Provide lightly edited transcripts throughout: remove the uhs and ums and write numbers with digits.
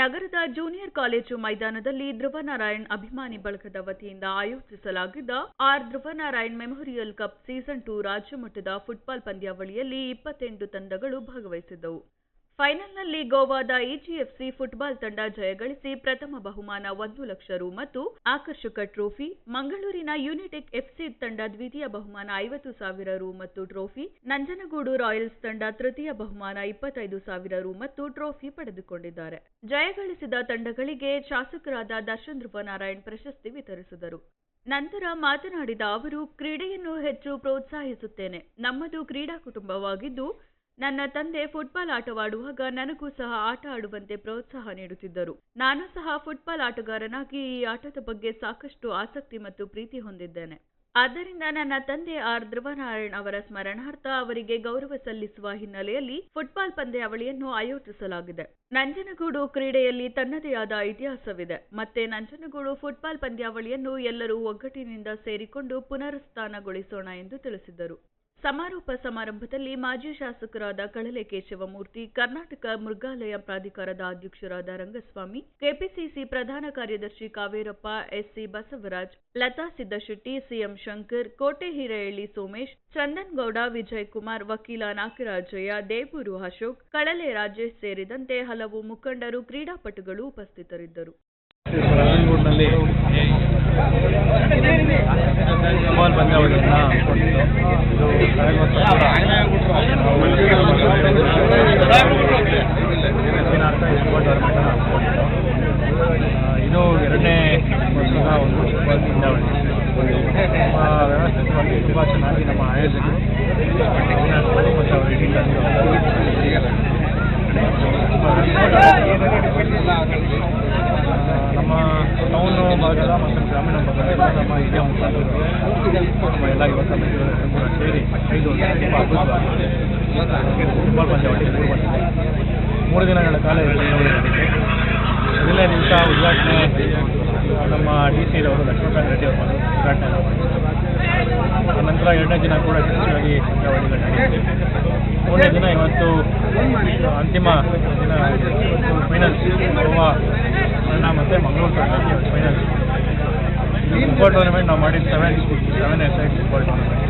ನಗರದ junior college ಮೈದಾನದಲ್ಲಿ ಧ್ರುವನಾರಾಯಣ್ ಅಭಿಮಾನಿ ಬಳಗದ ವತಿಯಿಂದ ಆಯೋಜಿಸಲಾಗಿದ್ದ R Dhruvanarayan memorial cup season 2 ರಾಜ್ಯ ಮಟ್ಟದ ಫುಟ್ಬಾಲ್ ಪಂದ್ಯಾವಳಿಯಲ್ಲಿ 28 ತಂಡಗಳು ಭಾಗವಹಿಸಿದ್ದವು. ಫೈನಲ್ನಲ್ಲಿ ಗೋವಾದ EGFC ಫುಟ್ಬಾಲ್ ತಂಡ ಜಯಗಳಿಸಿ ಪ್ರಥಮ ಬಹುಮಾನ 1 ಲಕ್ಷ ರು ಮತ್ತು ಆಕರ್ಷಕ ಟ್ರೋಫಿ, ಮಂಗಳೂರಿನ ಯುನಿಟೆಕ್ FC ತಂಡ ದ್ವಿತೀಯ ಬಹುಮಾನ 50,000 ರು ಮತ್ತು ಟ್ರೋಫಿ, ನಂಜನಗೂಡು ರಾಯಲ್ಸ್ ತಂಡ ತೃತೀಯ ಬಹುಮಾನ 25,000 ರು ಮತ್ತು ಟ್ರೋಫಿ ಪಡೆದುಕೊಂಡಿದ್ದಾರೆ. ಜಯಗಳಿಸಿದ ತಂಡಗಳಿಗೆ ಶಾಸಕರಾದ ದರ್ಶನ್ ಧ್ರುವನಾರಾಯಣ್ ಪ್ರಶಸ್ತಿ ವಿತರಿಸಿದರು. ನಂತರ ಮಾತನಾಡಿದ ಅವರು, ಕ್ರೀಡೆಯನ್ನು ಹೆಚ್ಚು ಪ್ರೋತ್ಸಾಹಿಸುತ್ತೇನೆ. ನಮ್ಮದು ಕ್ರೀಡಾ ಕುಟುಂಬವಾಗಿದ್ದು, ನನ್ನ ತಂದೆ ಫುಟ್ಬಾಲ್ ಆಟವಾಡುವಾಗ ನನಗೂ ಸಹ ಆಟ ಆಡುವಂತೆ ಪ್ರೋತ್ಸಾಹ ನೀಡುತ್ತಿದ್ದರು. ನಾನು ಸಹ ಫುಟ್ಬಾಲ್ ಆಟಗಾರನಾಗಿ ಈ ಆಟದ ಬಗ್ಗೆ ಸಾಕಷ್ಟು ಆಸಕ್ತಿ ಮತ್ತು ಪ್ರೀತಿ ಹೊಂದಿದ್ದೇನೆ. ಆದ್ದರಿಂದ ನನ್ನ ತಂದೆ ಆರ್ ಧ್ರುವನಾರಾಯಣ್ ಅವರ ಸ್ಮರಣಾರ್ಥ ಅವರಿಗೆ ಗೌರವ ಸಲ್ಲಿಸುವ ಹಿನ್ನೆಲೆಯಲ್ಲಿ ಫುಟ್ಬಾಲ್ ಪಂದ್ಯಾವಳಿಯನ್ನು ಆಯೋಜಿಸಲಾಗಿದೆ. ನಂಜನಗೂಡು ಕ್ರೀಡೆಯಲ್ಲಿ ತನ್ನದೇ ಆದ ಇತಿಹಾಸವಿದೆ. ಮತ್ತೆ ನಂಜನಗೂಡು ಫುಟ್ಬಾಲ್ ಪಂದ್ಯಾವಳಿಯನ್ನು ಎಲ್ಲರೂ ಒಗ್ಗಟ್ಟಿನಿಂದ ಸೇರಿಕೊಂಡು ಪುನರುತ್ಥಾನಗೊಳಿಸೋಣ ಎಂದು ತಿಳಿಸಿದರು. ಸಮಾರೋಪ ಸಮಾರಂಭದಲ್ಲಿ ಮಾಜಿ ಶಾಸಕರಾದ ಕಳಲೆ ಕೇಶವಮೂರ್ತಿ, ಕರ್ನಾಟಕ ಮೃಗಾಲಯ ಪ್ರಾಧಿಕಾರದ ಅಧ್ಯಕ್ಷರಾದ ರಂಗಸ್ವಾಮಿ, ಕೆಪಿಸಿಸಿ ಪ್ರಧಾನ ಕಾರ್ಯದರ್ಶಿ ಕಾವೇರಪ್ಪ, SC ಬಸವರಾಜ್, ಲತಾ ಸಿದ್ದಶೆಟ್ಟಿ, CM ಶಂಕರ್, ಕೋಟೆ ಹಿರೇಹಳ್ಳಿ ಸೋಮೇಶ್, ಚಂದನ್ಗೌಡ, ವಿಜಯ್ ಕುಮಾರ್, ವಕೀಲ ನಾಗರಾಜಯ್ಯ, ದೇವೂರು ಅಶೋಕ್, ಕಳಲೆ ರಾಜೇಶ್ ಸೇರಿದಂತೆ ಹಲವು ಮುಖಂಡರು, ಕ್ರೀಡಾಪಟುಗಳು ಉಪಸ್ಥಿತರಿದ್ದರು. ಫುಟ್ಬಾಲ್ ಪಂದ್ಯಾವಳಿಯನ್ನು ಇದು ಎರಡನೇ ವರ್ಷದ ಒಂದು ಫುಟ್ಬಾಲ್ ಪಂದ್ಯಾವಳಿ. ವ್ಯವಸ್ಥಿತವಾಗಿ ತುಂಬ ಚೆನ್ನಾಗಿ ನಮ್ಮ ಆಯೋಜಕರು ಮತ್ತು ಅವರ ಇಡೀ ನಮ್ಮ ಟೌನ್ ಭಾಗದ ಮತ್ತು ಗ್ರಾಮೀಣ ಭಾಗದ ನಮ್ಮ ಹಿರಿಯ ಮುಖಂಡರು ನಮ್ಮ ಎಲ್ಲ ಯುವ ಸಮಿತಿಗಳು ಕೂಡ ಸೇರಿ 5 ವರ್ಷ ತುಂಬ ಅದ್ಭುತವಾಗಿದೆ. ಫುಟ್ಬಾಲ್ ಪಂದ್ಯಾವಳಿ 3 ದಿನಗಳ ಕಾಲ ಮೊದಲನೇ ದಿವಸ ಉದ್ಘಾಟನೆ ನಮ್ಮ DC ರವರು ಲಕ್ಷ್ಮೀಕಾಂತ್ ರೆಡ್ಡಿ ಅವರು ಉದ್ಘಾಟನೆ ಮಾಡಿದರು. ನಂತರ 2ನೇ ದಿನ ಕೂಡ ಯಶಸ್ವಿಯಾಗಿ ಪಂದ್ಯಾವಳಿಗಳು ನಡೆಯುತ್ತೆ. 3ನೇ ದಿನ ಇವತ್ತು ಅಂತಿಮ ದಿನ, ಫೈನಲ್ ಗೋವಾ ತಂಡ ಮತ್ತು ಮಂಗಳೂರು ತಂಡಕ್ಕೆ ಫೈನಲ್. ಫುಟ್ಬಾಲ್ ಟೂರ್ನಮೆಂಟ್ ನಾವು ಮಾಡಿದ್ದು 7 side football tournament,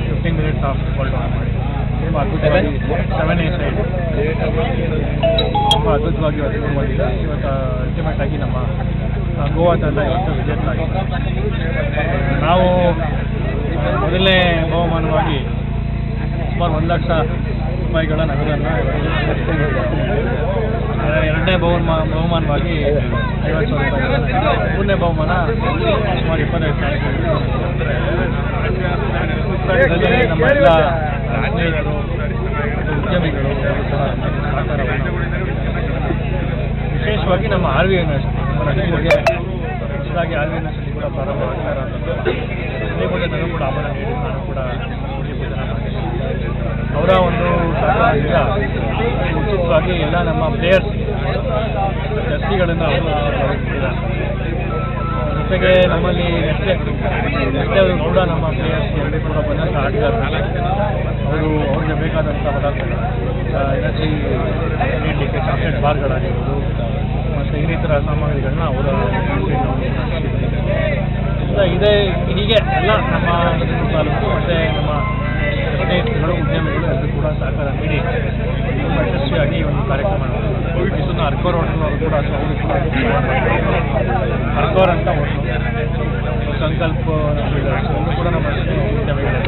15 minutes of football tournament. ತುಂಬ ಅದ್ಭುತವಾಗಿ 7 ಸೈಡ್ ತುಂಬ ಅದ್ಭುತವಾಗಿ ಇವತ್ತು ಬಂದಿದೆ. ಇವತ್ತು ಅಲ್ಟಿಮೇಟ್ ಆಗಿ ನಮ್ಮ ಗೋವಾ ತಂಡ ಇವತ್ತು ವಿಜೇತರಾಗಿದೆ. ನಾವು ಮೊದಲನೇ ಬಹುಮಾನವಾಗಿ ಸುಮಾರು 1 ಲಕ್ಷ ರೂಪಾಯಿಗಳ ನಗದನ್ನು, ಎರಡನೇ ಬಹುಮಾನವಾಗಿ 50,000 ರೂಪಾಯಿಗಳನ್ನು, ಮೂರನೇ ಬಹುಮಾನ ಸುಮಾರು 25,000. ನಮ್ಮ ಎಲ್ಲ ಸ್ನೇಹಿತರು, ಉದ್ಯಮಿಗಳು ಸಹಕಾರವನ್ನು, ವಿಶೇಷವಾಗಿ ನಮ್ಮ RV ಯೂನಿವರ್ಸಿಟಿ ಹೊಸದಾಗಿ RV ಯೂನಿವರ್ಸಿಟಿ ಕೂಡ ಪ್ರಾರಂಭ ಆಗ್ತಾರೆ ಅಂತ ಅದೇ ಬಗ್ಗೆ ನನಗೂ ಕೂಡ ಆಭರಣ ನೀಡಿ ನಾನು ಕೂಡ ಪೂಜನ ಮಾಡಿದ್ದೀನಿ. ಅವರ ಒಂದು ಸಹಕಾರದಿಂದ ಉಚಿತವಾಗಿ ಎಲ್ಲ ನಮ್ಮ ಪ್ಲೇಯರ್ಸ್ ಜರ್ಸಿಗಳನ್ನು ಅವರು ಕೊಟ್ಟಿದ್ದಾರೆ. ಜೊತೆಗೆ ನಮ್ಮಲ್ಲಿ ನೆಟ್ಟವರು ಕೂಡ ನಮ್ಮ ಪ್ಲೇಯರ್ಸ್ ಎಲ್ಲರೂ ಕೂಡ ಬಂದಂಥ ಆಟಗಾರರು ಅವ್ರಿಗೆ ಬೇಕಾದಂಥ ಪದಾರ್ಥಗಳು, ಎನರ್ಜಿ ನೀಡಲಿಕ್ಕೆ ಚಾಕ್ಲೇಟ್ ಬಾರ್ಗಳಾಗಿರ್ಬೋದು ಮತ್ತು ಇನ್ನಿತರ ಸಾಮಗ್ರಿಗಳನ್ನ ಅವರ ಇದೆ. ಹೀಗೆ ಎಲ್ಲ ನಮ್ಮ ತಾಲೂಕು ಮತ್ತು ನಮ್ಮ ಸ್ನೇಹಿತರುಗಳು, ಉದ್ಯಮಿಗಳು ಎಲ್ಲರೂ ಕೂಡ ಸಹಕಾರ ನೀಡಿ ತುಂಬ ಯಶಸ್ವಿಯಾಗಿ ಒಂದು ಕಾರ್ಯಕ್ರಮ ಇದನ್ನು ಅರ್ಕೋರ್ ಹೋಟೆಲ್ನವರು ಕೂಡ ಅವರು ಕೂಡ ಅರ್ಕೋರ್ ಅಂತ ಹೋಟೆಲ್ ಸಂಕಲ್ಪ ಕೂಡ ನಮ್ಮ ಉದ್ಯಮಿಗಳು